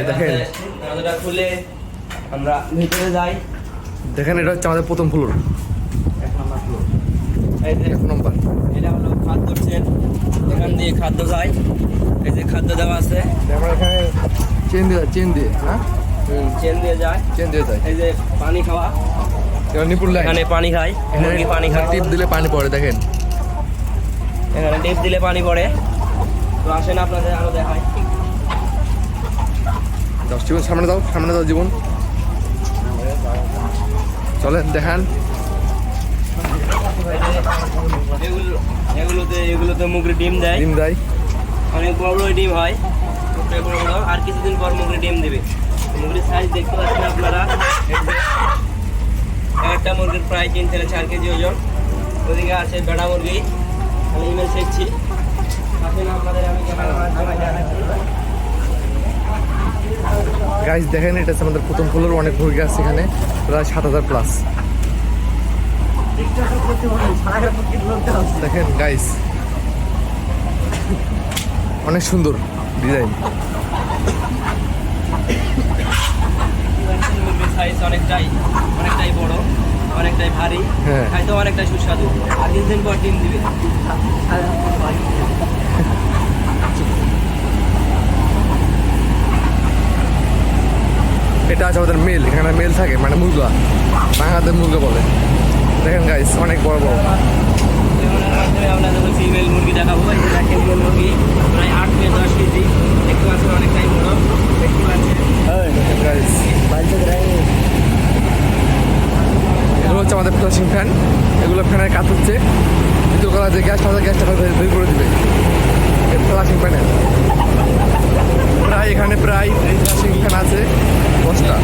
দেখেন দরজাটা খুলে আমরা ভিতরে যাই। দেখেন এটা হচ্ছে আমাদের প্রথম ফ্লোর, 1 নম্বর ফ্লোর। এই যে 1 নম্বর। এটা হলো খাদ্য সেট, এখান দিয়ে খাদ্য যায়। এই যে খাদ্য দেওয়া আছে, আমরা এখানে চেন দিয়ে হ্যাঁ চেন দিয়ে যায়। চেন দিয়ে যায়। এই যে পানি খাওয়া, এটা নিপুল লাইন, এখানে পানি খায়, মুরগি পানি খায়। টিপ দিলে পানি পড়ে দেখেন। এখানে টিপ দিলে পানি পড়ে। তো আসেন আপনাদের আরো দেখাই। জীবন সামনে দাও জীবন, চলেন দেখান। এগুলোতে মুরগি ডিম দেয়, অনেক বড় বড় ডিম হয়, বড় বড়। আর কিছুদিন পর মুরগি ডিম দেবে। মুরগির সাইজ দেখতে পাচ্ছেন আপনারা। একটা মুরগির প্রায় 3 থেকে 4 কেজি ওজন। ওদিকে আছে বেড়া মুরগি, আমি ইমেল শেখছি। আসেন আপনাদের আমি গাইস দেখেন এটা হচ্ছে আমাদের প্রথম ফ্লোর, অনেক মুরগি আছে এখানে, প্রায় 7000 প্লাস। দেখেন গাইস অনেক সুন্দর ডিজাইন। মুরগির সাইজ অনেকটাই বড়, অনেকটাই ভারী, হ্যাঁ। খাইতে অনেকটাই সুস্বাদু। আর কিছুদিন পর ডিম দিবে। এটা আছে আমাদের মেল, এখানে মেল থাকে, মানে মুরগা, বাংলাতে মুরগা বলে। দেখেন গাইস অনেক বড় বড়। আমরা যখন ফিমেল মুরগি দেখাবো, ফিমেল মুরগি প্রায় 8 থেকে 10 কেজি। দেখতে পাচ্ছেন অনেকটাই বড়, দেখতে পাচ্ছেন। গাইস এগুলো হচ্ছে আমাদের ফ্লাশিং ফ্যান, এগুলো ফ্যানের কাজ হচ্ছে ভিতর করা, যে গ্যাসটা বের করে দিবে ফ্লাশিং ফ্যানের। প্রায় এখানে প্রায় ফ্লাশিং ফ্যান আছে 10টা।